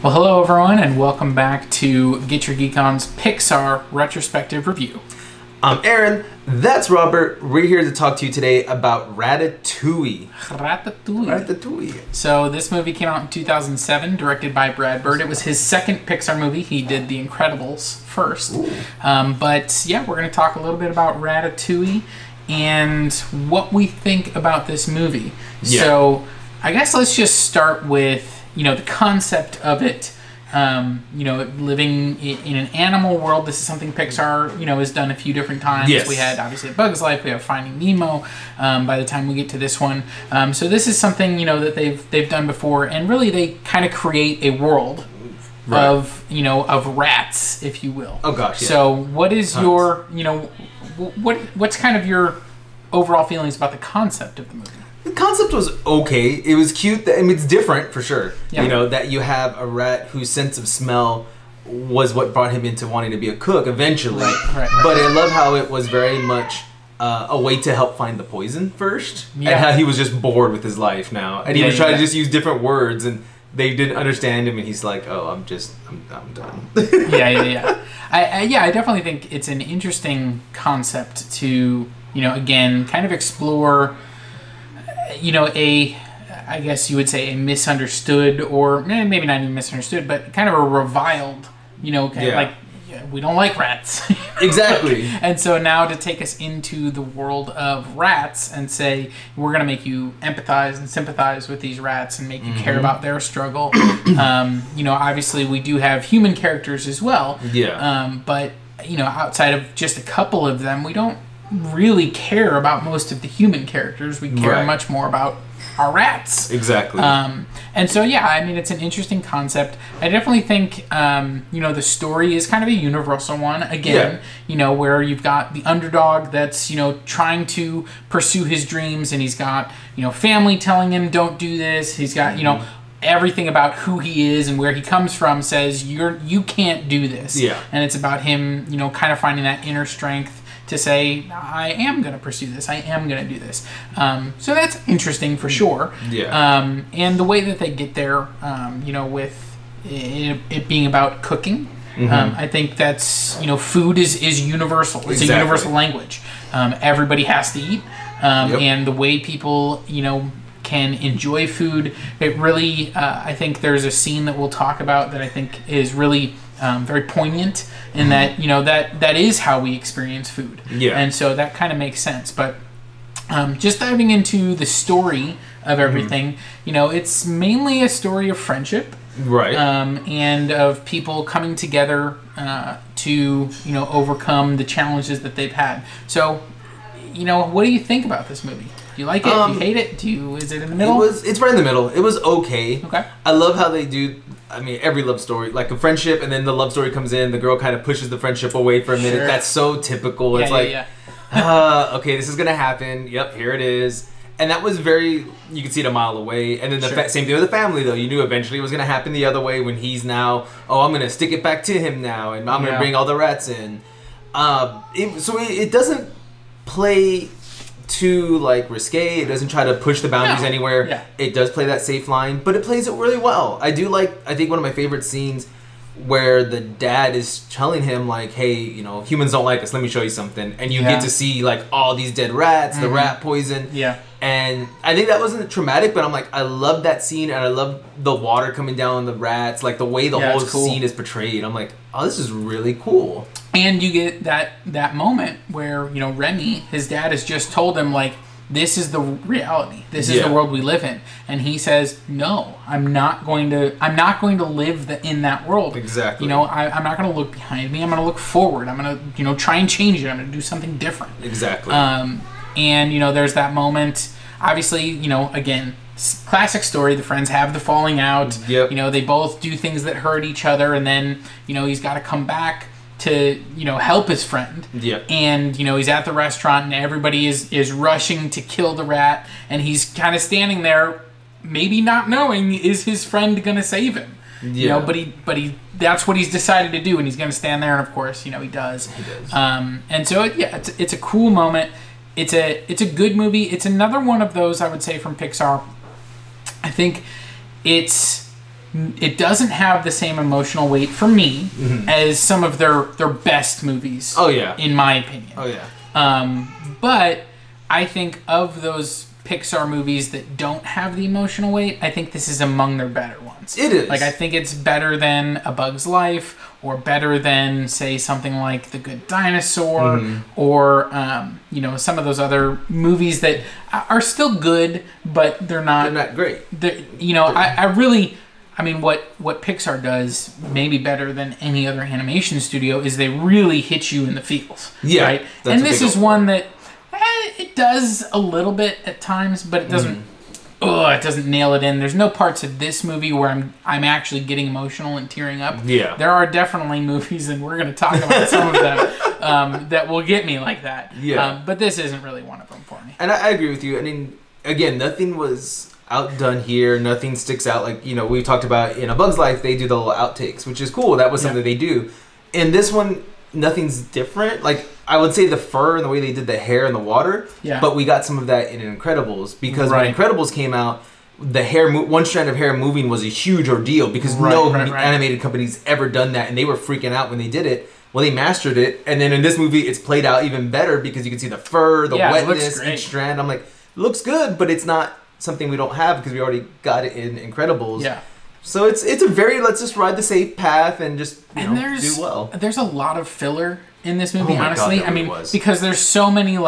Well, hello everyone, and welcome back to Get Your Geek On's Pixar Retrospective Review. I'm Aaron, that's Robert. We're here to talk to you today about Ratatouille. Ratatouille. So this movie came out in 2007, directed by Brad Bird. It was his second Pixar movie. He did The Incredibles first. But yeah, we're going to talk a little bit about Ratatouille and what we think about this movie. Yeah. So I guess let's just start with the concept of it, living in an animal world. This is something Pixar, has done a few different times. Yes. We had, obviously, A Bug's Life. We have Finding Nemo by the time we get to this one. So this is something, that they've done before. And really, they kind of create a world of rats, if you will. Oh, gosh, yeah. So what is your, what's kind of your overall feelings about the concept of the movie? The concept was okay. It was cute. I mean, it's different for sure. Yeah. That you have a rat whose sense of smell was what brought him into wanting to be a cook eventually. Right. But I love how it was very much a way to help find the poison first. Yeah. And how he was just bored with his life now. And he was trying to just use different words, and they didn't understand him, and he's like, oh, I'm done. Yeah. I definitely think it's an interesting concept to, again, kind of explore, I guess you would say a misunderstood, or maybe not even misunderstood, but kind of a reviled, like, we don't like rats. Exactly. And so now to take us into the world of rats and say, we're going to make you empathize and sympathize with these rats and make you care about their struggle. Obviously we do have human characters as well. Yeah. But, outside of just a couple of them, we don't really care about most of the human characters. We care much more about our rats. Exactly. And so, it's an interesting concept. I definitely think, the story is kind of a universal one. Again, where you've got the underdog that's, trying to pursue his dreams, and he's got, family telling him don't do this. He's got, everything about who he is and where he comes from says you can't do this. Yeah. And it's about him, kind of finding that inner strength to say, I am going to pursue this. I am going to do this. So that's interesting for sure. Yeah. And the way that they get there, with it being about cooking, I think that's, food is universal. It's a universal language. Everybody has to eat. And the way people, can enjoy food, it really, I think there's a scene that we'll talk about that I think is really very poignant in that, that is how we experience food. Yeah. And so that kind of makes sense. But just diving into the story of everything, it's mainly a story of friendship. Right. And of people coming together to, overcome the challenges that they've had. So, what do you think about this movie? Do you like it? Do you hate it? Is it in the middle? It's right in the middle. It was okay. Okay. I love how they do, every love story, like a friendship, and then the love story comes in, the girl kind of pushes the friendship away for a minute. Sure. That's so typical. It's okay, this is going to happen. Yep, here it is. And that was you could see it a mile away. And then the same thing with the family, though. You knew eventually it was going to happen the other way when he's now, I'm going to stick it back to him now, and I'm going to bring all the rats in. It doesn't play too risque. It doesn't try to push the boundaries anywhere. Yeah. It does play that safe line, but it plays it really well. I think one of my favorite scenes where the dad is telling him hey, humans don't like us, let me show you something, and you get to see all these dead rats, the rat poison. Yeah. And I think that wasn't traumatic, but I love that scene, and I love the water coming down on the rats, the way the whole scene is portrayed. I'm like, oh, this is really cool. And you get that moment where, Remy, his dad, has just told him, this is the reality. This is the world we live in. And he says, no, I'm not going to live in that world. Exactly. I'm not going to look behind me. I'm going to look forward. I'm going to, try and change it. I'm going to do something different. Exactly. And, there's that moment. Obviously, again, classic story. The friends have the falling out. Yep. They both do things that hurt each other. And then, he's got to come back to help his friend. Yeah. And he's at the restaurant and everybody is rushing to kill the rat, and he's kind of standing there maybe not knowing, is his friend going to save him? Yeah. But he that's what he's decided to do, and he's going to stand there, and of course, he does. He does. And so it's a cool moment. It's a good movie. It's another one of those, I would say, from Pixar. I think it's it doesn't have the same emotional weight for me as some of their best movies. Oh yeah, in my opinion. Oh yeah. But I think of those Pixar movies that don't have the emotional weight, I think this is among their better ones. It is. Like, I think it's better than A Bug's Life, or better than, say, something like The Good Dinosaur, or, some of those other movies that are still good, but they're not great. I mean, what Pixar does maybe better than any other animation studio is they really hit you in the feels. Yeah. Right? And this is one that it does a little bit at times, but it doesn't. It doesn't nail it in. There's no parts of this movie where I'm actually getting emotional and tearing up. Yeah. There are definitely movies, and we're going to talk about some of them that will get me like that. Yeah. But this isn't really one of them for me. And I agree with you. I mean, again, nothing was outdone here. Nothing sticks out. Like, we talked about in A Bug's Life, they do the little outtakes, which is cool. That was something they do. In this one, nothing's different. Like, I would say the fur and the way they did the hair in the water. Yeah. But we got some of that in Incredibles, because when Incredibles came out, the hair, one strand of hair moving was a huge ordeal, because no animated company's ever done that, and they were freaking out when they did it. Well, they mastered it, and then in this movie, it's played out even better, because you can see the fur, the wetness, each strand. I'm like, it looks good, but it's not something we don't have because we already got it in Incredibles. Yeah. So it's a very, let's just ride the safe path and just do well. There's a lot of filler in this movie, honestly. I mean, because there's so many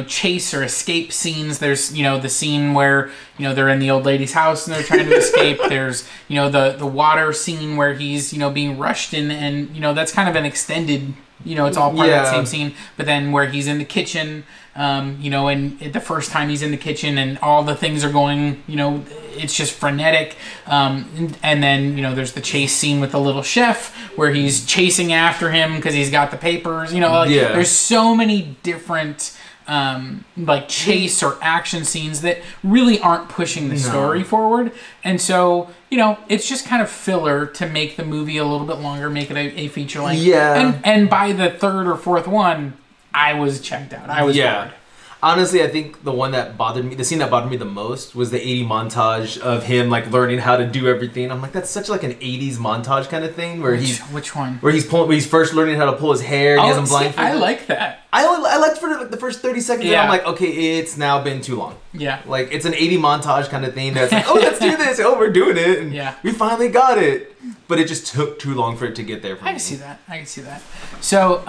chase or escape scenes. There's the scene where they're in the old lady's house and they're trying to escape. There's the water scene where he's being rushed in, and that's kind of an extended. It's all part of that same scene. But then where he's in the kitchen, and the first time he's in the kitchen and all the things are going, it's just frenetic. And then, there's the chase scene with the little chef where he's chasing after him because he's got the papers. There's so many different chase or action scenes that really aren't pushing the story forward. And so, it's just kind of filler to make the movie a little bit longer, make it a feature length. Yeah. And by the third or fourth one, I was checked out. I was bored. Honestly, I think the scene that bothered me the most was the 80 montage of him learning how to do everything. I'm like, that's such an 80s montage kind of thing where which one? Where he's first learning how to pull his hair and he has him blindfolded. I like that. I liked for the first 30 seconds and I'm like, okay, it's now been too long. Yeah. It's an 80 montage kind of thing that's like, oh, let's do this. Oh, we're doing it. And we finally got it. But it just took too long for it to get there for me. I can see that. So,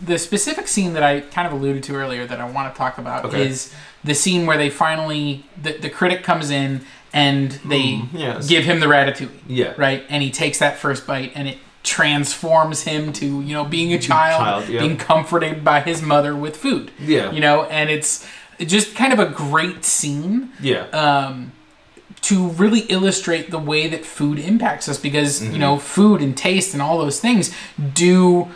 the specific scene that I kind of alluded to earlier that I want to talk about is the scene where they finally, the critic comes in and they give him the ratatouille. Yeah. Right? And he takes that first bite and it transforms him to, being a child being comforted by his mother with food. Yeah. And it's just kind of a great scene. Yeah. To really illustrate the way that food impacts us, because food and taste and all those things do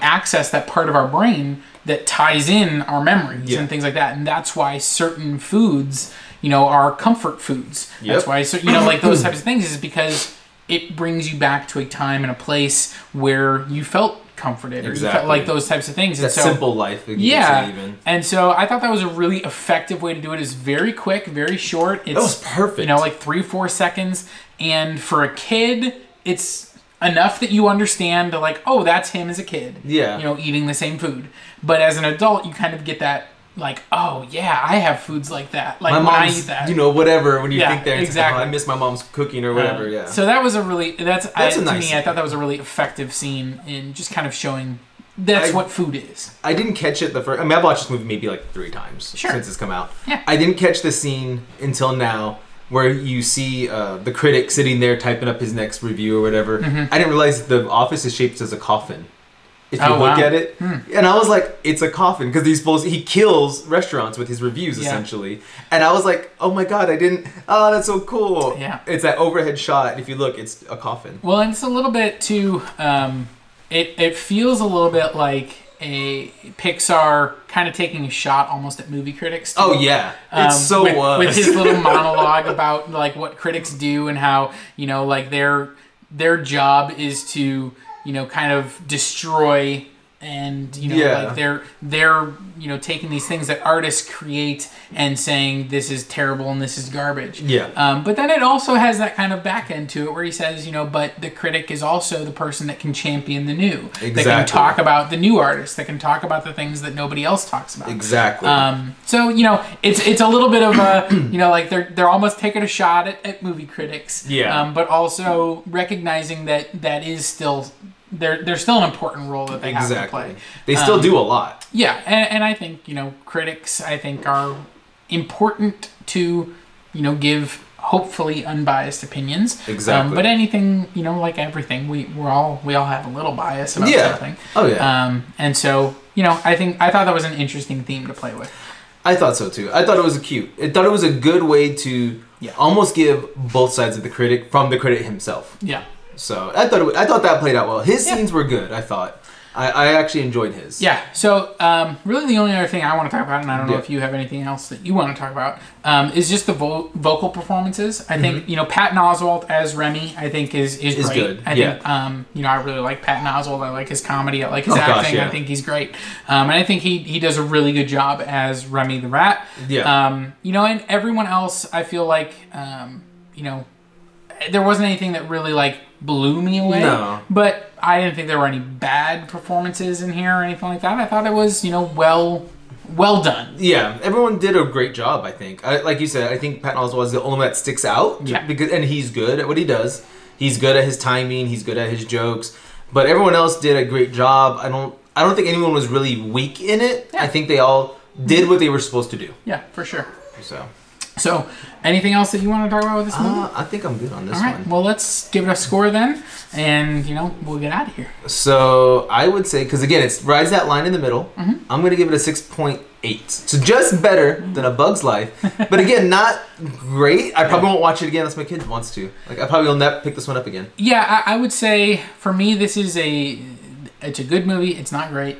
access that part of our brain that ties in our memories and things like that, and that's why certain foods are comfort foods. That's why those types of things is because it brings you back to a time and a place where you felt comforted or you felt those types of things. That simple life. Even. And so I thought that was a really effective way to do it. It's very quick, very short. That was perfect. 3-4 seconds. And for a kid, it's enough that you understand oh, that's him as a kid. Yeah. Eating the same food. But as an adult, you kind of get that oh yeah, I have foods like that. My when mom's, I eat that. Whatever, when you think there, exactly. I miss my mom's cooking or whatever, So that was a really, to nice me, scene. I thought that was a really effective scene in just kind of showing that's what food is. I didn't catch it I've watched this movie maybe 3 times since it's come out. Yeah. I didn't catch the scene until now where you see the critic sitting there typing up his next review or whatever. I didn't realize the office is shaped as a coffin. If you look at it. And I was like, it's a coffin, because he kills restaurants with his reviews, essentially. And I was like, oh my god, that's so cool. Yeah. It's that overhead shot. If you look, it's a coffin. Well, and it's a little bit too, it feels a little bit like a Pixar kind of taking a shot almost at movie critics too. Oh yeah, it so was. With his little monologue about what critics do and how, their job is to kind of destroy and like they're taking these things that artists create and saying this is terrible and this is garbage. But then it also has that kind of back end to it where he says, but the critic is also the person that can champion the new, that can talk about the new artists, that can talk about the things that nobody else talks about. So it's a little bit of a like they're almost taking a shot at movie critics. But also recognizing that is still. There's still an important role that they have to play. They still do a lot. And I think, critics, I think, are important to, give hopefully unbiased opinions. But anything, like everything, we all have a little bias about something. And so, I thought that was an interesting theme to play with. I thought so too. I thought it was cute. I thought it was a good way to almost give both sides of the critic from the critic himself. So I thought that played out well. His scenes were good. I thought I actually enjoyed his. So really the only other thing I want to talk about, and I don't know if you have anything else that you want to talk about, is just the vocal performances. I think Patton Oswalt as Remy, I think is great. Good. I think I really like Patton Oswalt. I like his comedy. I like his acting. I think he's great. And I think he does a really good job as Remy the Rat. And everyone else, I feel like there wasn't anything that really blew me away. But I didn't think there were any bad performances in here or anything like that. I thought it was, well done. Everyone did a great job, I think. Like you said, I think Patton Oswalt is the only one that sticks out. And he's good at what he does. He's good at his timing. He's good at his jokes. But everyone else did a great job. I don't think anyone was really weak in it. I think they all did what they were supposed to do. For sure. So, anything else that you want to talk about with this movie? I think I'm good on this one. Well, let's give it a score then, and, we'll get out of here. So, I would say, because again, it rides that line in the middle, I'm going to give it a 6.8. So, just better than A Bug's Life. But again, not great. I probably won't watch it again unless my kid wants to. I probably will not pick this one up again. I would say, for me, this is it's a good movie. It's not great.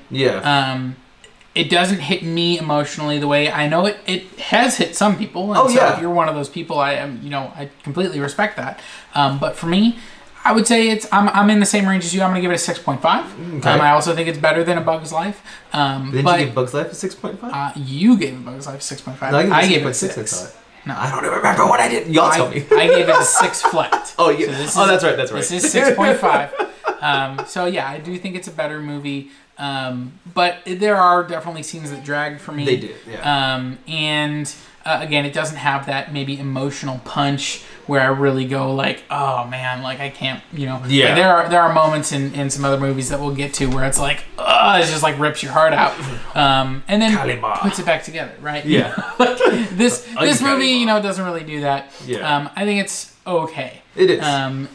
It doesn't hit me emotionally the way I know it has hit some people. And so if you're one of those people, I completely respect that. But for me, I would say I'm in the same range as you. I'm going to give it a 6.5. I also think it's better than A Bug's Life. Didn't you give Bug's Life a 6.5? You gave A Bug's Life a 6.5. No, I gave it a 6. I thought. No, I don't even remember what I did. Y'all tell me. I gave it a 6 flat. Oh, yeah. So that's right. This is 6.5. So I do think it's a better movie. But there are definitely scenes that drag for me. They did, and again, it doesn't have that maybe emotional punch where I really go oh man, I can't, there are moments in some other movies that we'll get to where it's it just rips your heart out, and then puts it back together, right? This movie, doesn't really do that. I think it's okay. It is.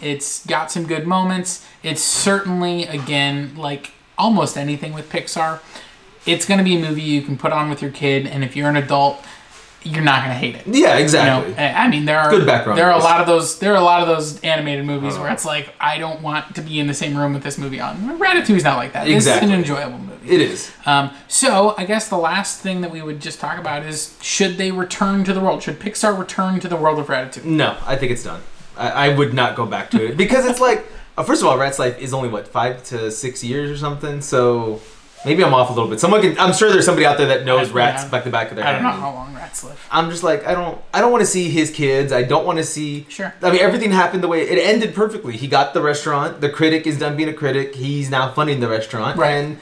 It's got some good moments. It's certainly, again, almost anything with Pixar, it's going to be a movie you can put on with your kid, and if you're an adult, you're not going to hate it. Yeah, exactly. I mean, there are good background. There are a lot of those animated movies where it's I don't want to be in the same room with this movie on. Ratatouille's not like that. This is an enjoyable movie. It is. So I guess the last thing that we would just talk about is, should they return to the world? Should Pixar return to the world of Ratatouille? No, I think it's done. I would not go back to it because it's first of all, Rat's life is only 5 to 6 years or something, so maybe I'm off a little bit. I'm sure there's somebody out there that knows Rats like the back of their hand. I don't know how long Rats live. I'm just I don't want to see his kids. I don't want to see. Sure. I mean, everything happened the way it ended perfectly. He got the restaurant. The critic is done being a critic. He's now funding the restaurant, and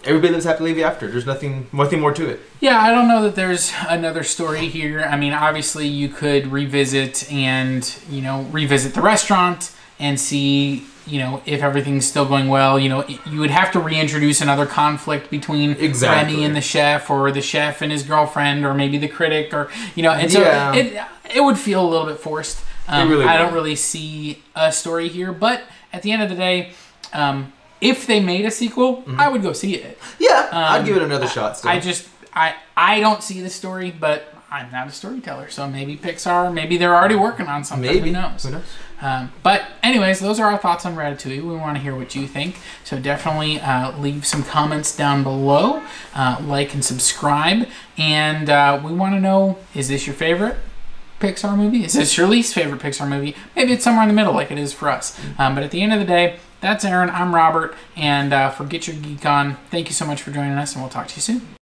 everybody lives happily ever after. There's nothing more to it. Yeah, I don't know that there's another story here. I mean, obviously you could revisit the restaurant and see, if everything's still going well. You would have to reintroduce another conflict between Remy and the chef, or the chef and his girlfriend, or maybe the critic, or and so it would feel a little bit forced. I don't really see a story here, but at the end of the day, if they made a sequel, I would go see it. Yeah, I'd give it another shot still. I don't see the story, but I'm not a storyteller, so maybe Pixar, maybe they're already working on something. Maybe. Who knows? But anyways, those are our thoughts on Ratatouille. We want to hear what you think, so definitely leave some comments down below, like and subscribe, and we want to know, is this your favorite Pixar movie? Is this your least favorite Pixar movie? Maybe it's somewhere in the middle like it is for us. But at the end of the day, That's Aaron. I'm Robert. And for Get Your Geek On, thank you so much for joining us, and we'll talk to you soon.